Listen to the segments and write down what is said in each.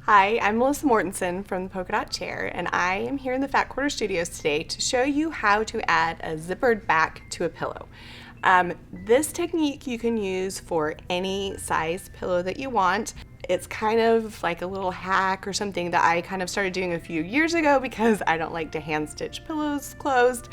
Hi, I'm Melissa Mortenson from the Polka Dot Chair, and I am here in the Fat Quarter Studios today to show you how to add a zippered back to a pillow. This technique you can use for any size pillow that you want. It's kind of like a little hack or something that I kind of started doing a few years ago because I don't like to hand stitch pillows closed.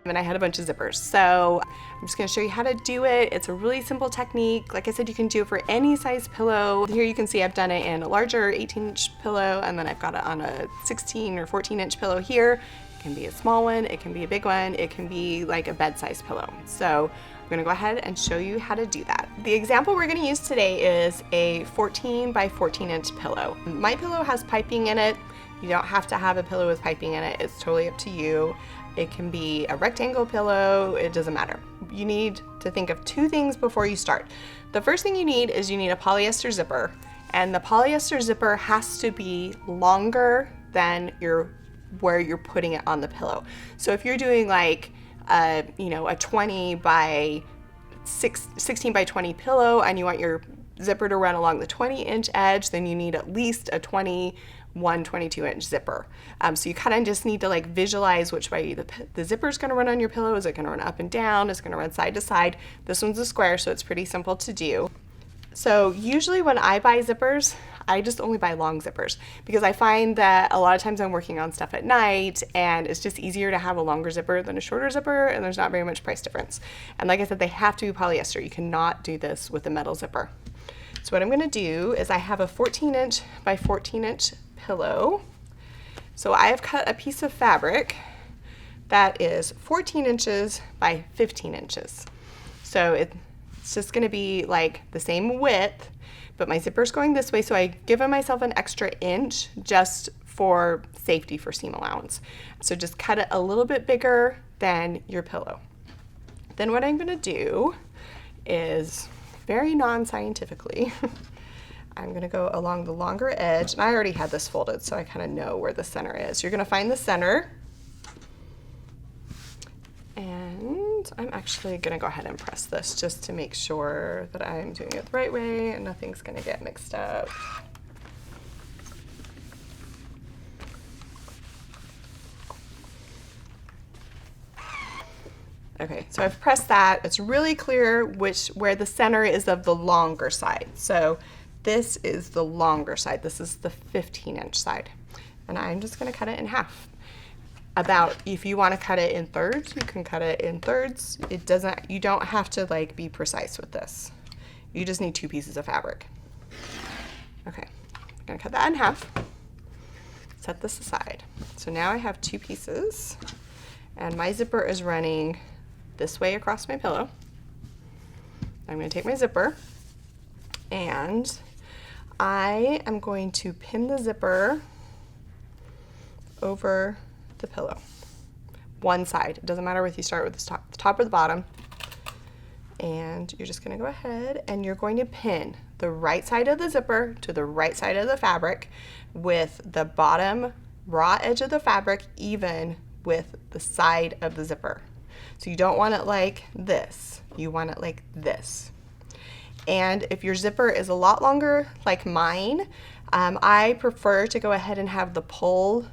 And I had a bunch of zippers. So I'm just gonna show you how to do it. It's a really simple technique. Like I said, you can do it for any size pillow. Here you can see I've done it in a larger 18-inch pillow, and then I've got it on a 16 or 14-inch pillow here. It can be a small one, it can be a big one, it can be like a bed-size pillow. So I'm gonna go ahead and show you how to do that. The example we're gonna use today is a 14 by 14-inch pillow. My pillow has piping in it. You don't have to have a pillow with piping in it. It's totally up to you. It can be a rectangle pillow, it doesn't matter. You need to think of two things before you start. The first thing you need is you need a polyester zipper, and the polyester zipper has to be longer than where you're putting it on the pillow. So if you're doing like a 20 by 16 by 20 pillow and you want your zipper to run along the 20-inch edge, then you need at least a 22-inch zipper. So you kind of just need to like visualize which way the zipper is going to run on your pillow. Is it going to run up and down? Is it going to run side to side? This one's a square, so it's pretty simple to do. So usually when I buy zippers, I just only buy long zippers because I find that a lot of times I'm working on stuff at night and it's just easier to have a longer zipper than a shorter zipper, and there's not very much price difference. And like I said, they have to be polyester. You cannot do this with a metal zipper. So what I'm going to do is I have a 14-inch by 14-inch pillow. So I have cut a piece of fabric that is 14 inches by 15 inches. So it's just going to be like the same width, but my zipper's going this way, so I've given myself an extra inch just for safety, for seam allowance. So just cut it a little bit bigger than your pillow. Then what I'm going to do is, very non-scientifically, I'm going to go along the longer edge, and I already had this folded, so I kind of know where the center is. You're going to find the center, and I'm actually going to go ahead and press this just to make sure that I'm doing it the right way and nothing's going to get mixed up. Okay, so I've pressed that. It's really clear where the center is of the longer side. So this is the longer side. This is the 15-inch side. And I'm just going to cut it in half. If you want to cut it in thirds, you can cut it in thirds. You don't have to like be precise with this. You just need two pieces of fabric. Okay, I'm going to cut that in half. Set this aside. So now I have two pieces, and my zipper is running this way across my pillow. I'm going to take my zipper, and I am going to pin the zipper over the pillow. One side. It doesn't matter whether you start with the top or the bottom. And you're just going to go ahead and you're going to pin the right side of the zipper to the right side of the fabric with the bottom raw edge of the fabric even with the side of the zipper. So you don't want it like this. You want it like this. And if your zipper is a lot longer, like mine, I prefer to go ahead and have the pull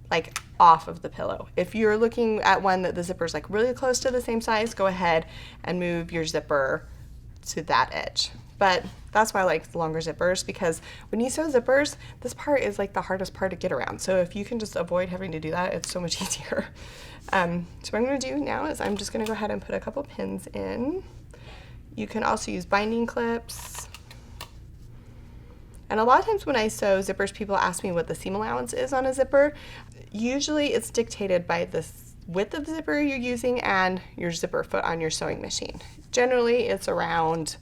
like off of the pillow. If you're looking at one that the zipper is like really close to the same size, go ahead and move your zipper to that edge. But that's why I like the longer zippers, because when you sew zippers, this part is like the hardest part to get around. So if you can just avoid having to do that, it's so much easier. So what I'm going to do now is I'm just going to go ahead and put a couple pins in. You can also use binding clips. And a lot of times when I sew zippers, people ask me what the seam allowance is on a zipper. Usually it's dictated by the width of the zipper you're using and your zipper foot on your sewing machine. Generally it's around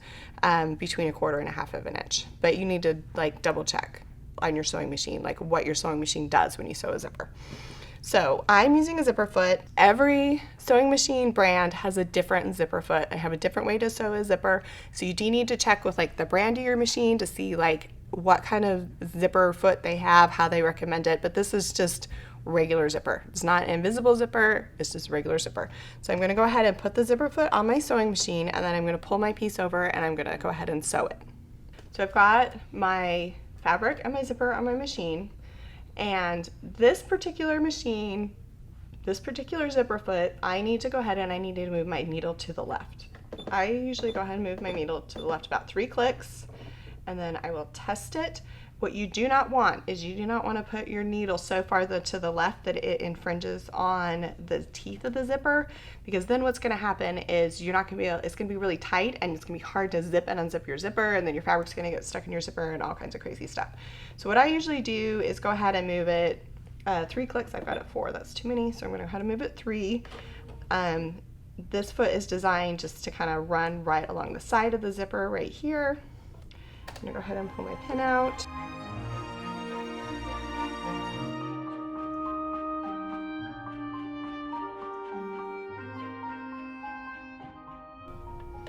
between 1/4 and 1/2 of an inch, but you need to like double check on your sewing machine, like what your sewing machine does when you sew a zipper. So I'm using a zipper foot. Every sewing machine brand has a different zipper foot. I have a different way to sew a zipper. So you do need to check with like the brand of your machine to see like what kind of zipper foot they have, how they recommend it. But this is just regular zipper. It's not an invisible zipper, it's just regular zipper. So I'm going to go ahead and put the zipper foot on my sewing machine, and then I'm going to pull my piece over and I'm going to go ahead and sew it. So I've got my fabric and my zipper on my machine, and this particular machine, this particular zipper foot, I need to go ahead and I need to move my needle to the left. I usually go ahead and move my needle to the left about 3 clicks, and then I will test it. What you do not want is you do not want to put your needle so far to the left that it infringes on the teeth of the zipper, because then what's going to happen is you're not going to be able, it's going to be really tight and it's going to be hard to zip and unzip your zipper, and then your fabric's going to get stuck in your zipper and all kinds of crazy stuff. So what I usually do is go ahead and move it 3 clicks. I've got it 4, that's too many, so I'm going to go ahead and move it 3. This foot is designed just to kind of run right along the side of the zipper right here. I'm going to go ahead and pull my pin out.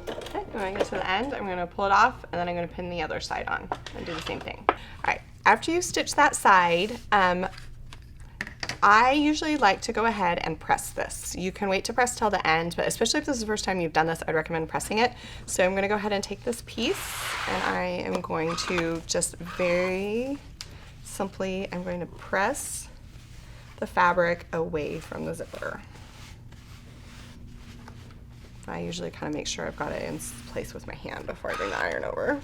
Okay, when I get to the end, I'm going to pull it off, and then I'm going to pin the other side on and do the same thing. All right, after you stitch that side, I usually like to go ahead and press this. You can wait to press till the end, but especially if this is the first time you've done this, I'd recommend pressing it. So I'm going to go ahead and take this piece, and I am going to just very simply, I'm going to press the fabric away from the zipper. I usually kind of make sure I've got it in place with my hand before I bring the iron over.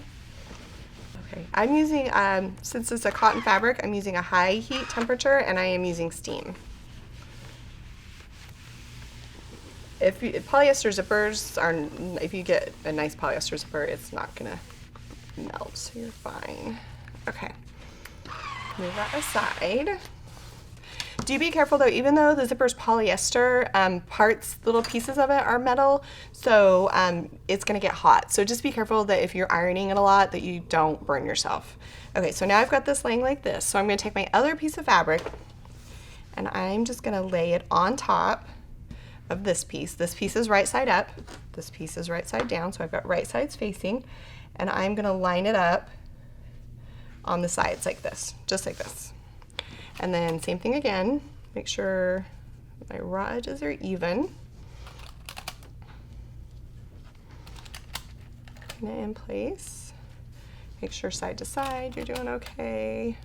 Okay, I'm using, since it's a cotton fabric, I'm using a high heat temperature, and I am using steam. If polyester zippers are, if you get a nice polyester zipper, it's not gonna melt, so you're fine. Okay, move that aside. Do be careful though, even though the zipper's polyester, little pieces of it are metal, so it's gonna get hot. So just be careful that if you're ironing it a lot, that you don't burn yourself. Okay, so now I've got this laying like this. So I'm gonna take my other piece of fabric, and I'm just gonna lay it on top of this piece. This piece is right side up, this piece is right side down, so I've got right sides facing, and I'm gonna line it up on the sides like this, just like this. And then same thing again, make sure my raw edges are even. Pin it in place. Make sure side to side you're doing okay.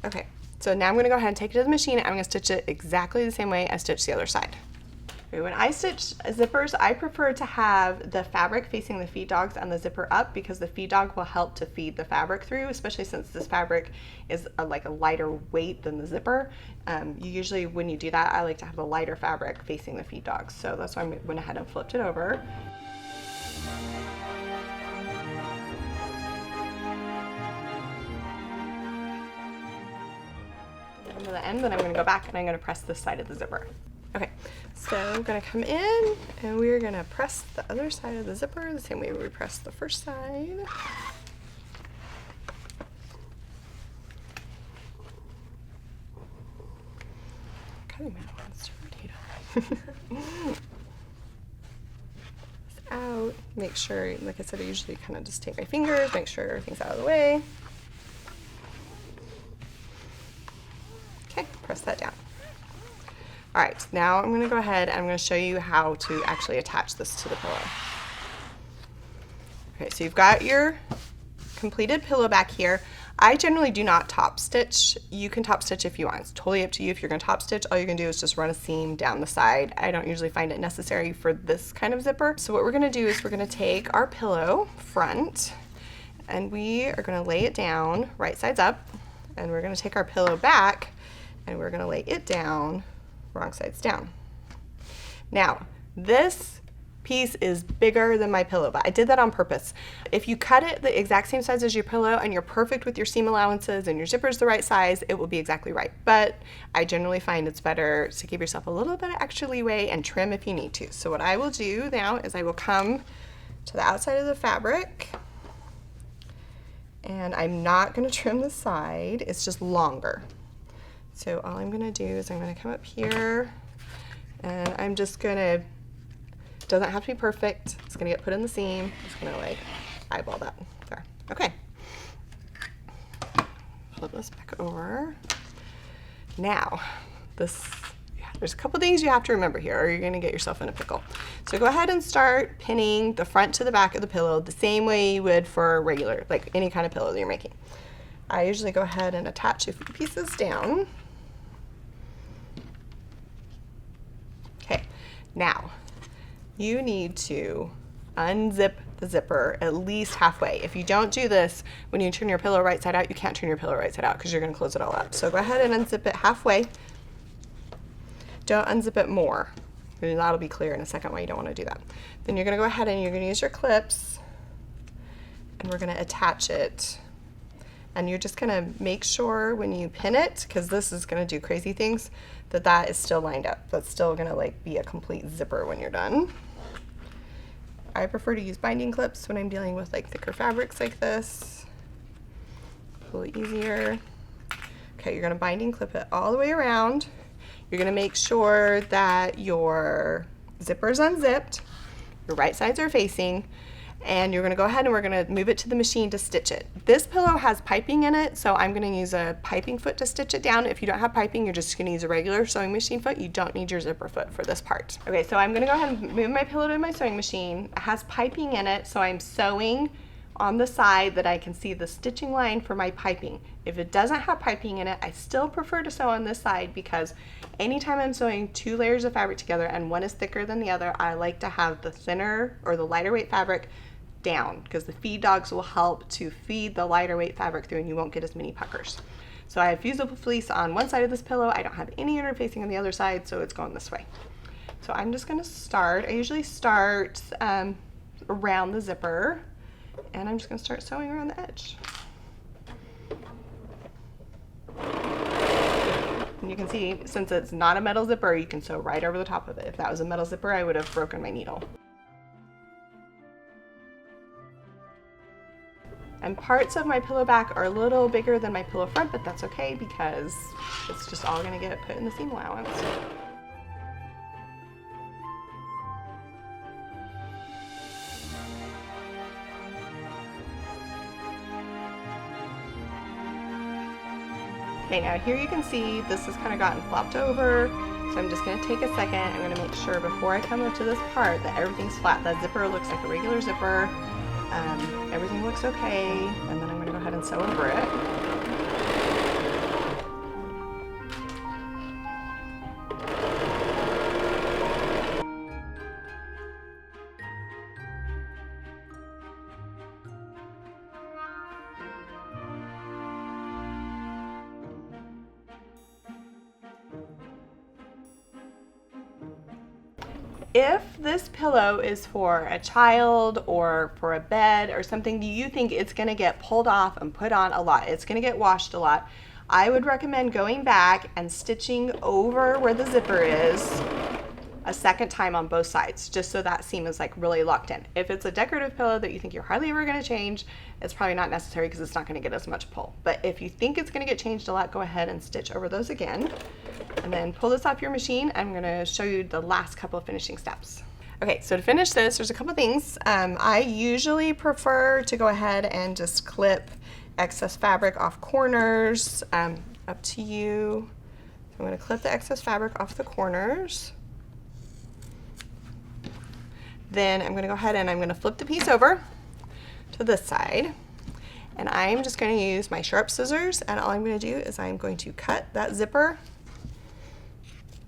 Okay, so now I'm gonna go ahead and take it to the machine, and I'm gonna stitch it exactly the same way I stitched the other side. When I stitch zippers, I prefer to have the fabric facing the feed dogs and the zipper up, because the feed dog will help to feed the fabric through, especially since this fabric is like a lighter weight than the zipper. You usually, when you do that, I like to have the lighter fabric facing the feed dogs. So that's why I went ahead and flipped it over. To the end, then I'm going to go back and I'm going to press this side of the zipper. Okay, so I'm going to come in and we're going to press the other side of the zipper the same way we pressed the first side. Cutting my own potato. Out. Make sure, like I said, I usually kind of just take my fingers, make sure everything's out of the way. Okay, press that down. All right, now I'm gonna go ahead and I'm gonna show you how to actually attach this to the pillow. Okay, so you've got your completed pillow back here. I generally do not top stitch. You can top stitch if you want. It's totally up to you. If you're gonna top stitch, all you're gonna do is just run a seam down the side. I don't usually find it necessary for this kind of zipper. So what we're gonna do is we're gonna take our pillow front and we are gonna lay it down right sides up, and we're gonna take our pillow back and we're gonna lay it down wrong sides down. Now, this piece is bigger than my pillow, but I did that on purpose. If you cut it the exact same size as your pillow and you're perfect with your seam allowances and your zipper's the right size, it will be exactly right. But I generally find it's better to give yourself a little bit of extra leeway and trim if you need to. So what I will do now is I will come to the outside of the fabric, and I'm not gonna trim the side, it's just longer. So all I'm gonna do is I'm gonna come up here, and I'm just gonna, doesn't have to be perfect, it's gonna get put in the seam, I'm just gonna like eyeball that there. Okay, flip this back over. Now this, yeah, There's a couple things you have to remember here or you're gonna get yourself in a pickle. So go ahead and start pinning the front to the back of the pillow the same way you would for regular, like any kind of pillow that you're making. I usually go ahead and attach a few pieces down. Okay, now you need to unzip the zipper at least halfway. If you don't do this, when you turn your pillow right side out, you can't turn your pillow right side out because you're gonna close it all up. So go ahead and unzip it halfway. Don't unzip it more. And that'll be clear in a second why you don't want to do that. Then you're going to go ahead and you're going to use your clips and we're going to attach it. And you're just going to make sure when you pin it, because this is going to do crazy things, that that is still lined up. That's still going to like be a complete zipper when you're done. I prefer to use binding clips when I'm dealing with like thicker fabrics like this. A little easier. Okay, you're going to binding clip it all the way around. You're going to make sure that your zipper is unzipped, your right sides are facing, and you're going to go ahead and we're going to move it to the machine to stitch it. This pillow has piping in it, so I'm going to use a piping foot to stitch it down. If you don't have piping, you're just going to use a regular sewing machine foot. You don't need your zipper foot for this part. Okay, so I'm going to go ahead and move my pillow to my sewing machine. It has piping in it, so I'm sewing on the side that I can see the stitching line for my piping. If it doesn't have piping in it, I still prefer to sew on this side because anytime I'm sewing two layers of fabric together and one is thicker than the other, I like to have the thinner or the lighter weight fabric down because the feed dogs will help to feed the lighter weight fabric through and you won't get as many puckers. So I have fusible fleece on one side of this pillow. I don't have any interfacing on the other side, so it's going this way. So I'm just going to start. I usually start around the zipper. And I'm just going to start sewing around the edge. And you can see, since it's not a metal zipper, you can sew right over the top of it. If that was a metal zipper, I would have broken my needle. And parts of my pillow back are a little bigger than my pillow front, but that's okay because it's just all going to get put in the seam allowance. Okay, now here you can see this has kind of gotten flopped over, so I'm just going to take a second. I'm going to make sure before I come up to this part that everything's flat. That zipper looks like a regular zipper. Everything looks okay, and then I'm going to go ahead and sew over it. If this pillow is for a child or for a bed or something, you think it's going to get pulled off and put on a lot, it's going to get washed a lot, I would recommend going back and stitching over where the zipper is a second time on both sides, just so that seam is like really locked in. If it's a decorative pillow that you think you're hardly ever going to change, it's probably not necessary because it's not going to get as much pull. But if you think it's going to get changed a lot, go ahead and stitch over those again. And then pull this off your machine. I'm going to show you the last couple of finishing steps. Okay, so to finish this, there's a couple things. I usually prefer to go ahead and just clip excess fabric off corners. Up to you. I'm going to clip the excess fabric off the corners. Then I'm going to go ahead and I'm going to flip the piece over to this side. And I'm just going to use my sharp scissors, and all I'm going to do is I'm going to cut that zipper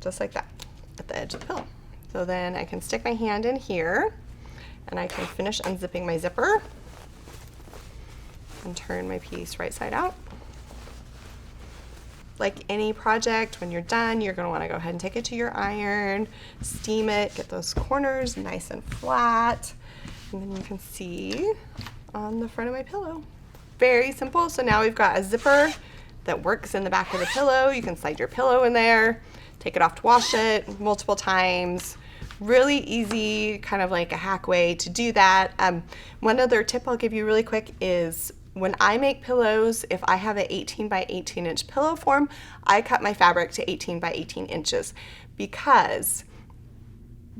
just like that at the edge of the pillow. So then I can stick my hand in here and I can finish unzipping my zipper and turn my piece right side out. Like any project, when you're done, you're going to want to go ahead and take it to your iron, steam it, get those corners nice and flat, and then you can see on the front of my pillow. Very simple. So now we've got a zipper that works in the back of the pillow. You can slide your pillow in there, take it off to wash it multiple times. Really easy, kind of like a hack way to do that. One other tip I'll give you really quick is when I make pillows, if I have an 18 by 18 inch pillow form, I cut my fabric to 18 by 18 inches because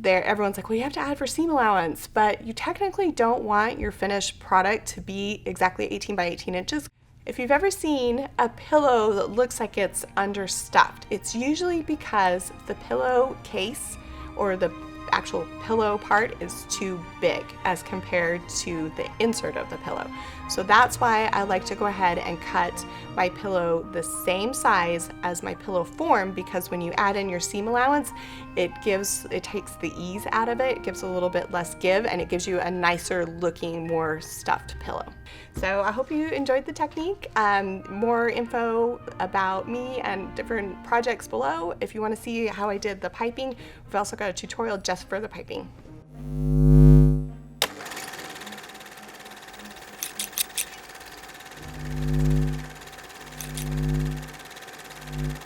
everyone's like, well, you have to add for seam allowance, but you technically don't want your finished product to be exactly 18 by 18 inches. If you've ever seen a pillow that looks like it's understuffed, it's usually because the pillowcase or the actual pillow part is too big as compared to the insert of the pillow. So that's why I like to go ahead and cut my pillow the same size as my pillow form, because when you add in your seam allowance, it takes the ease out of it, it gives a little bit less give, and it gives you a nicer looking, more stuffed pillow. So I hope you enjoyed the technique. More info about me and different projects below. If you want to see how I did the piping, we've also got a tutorial just for the piping.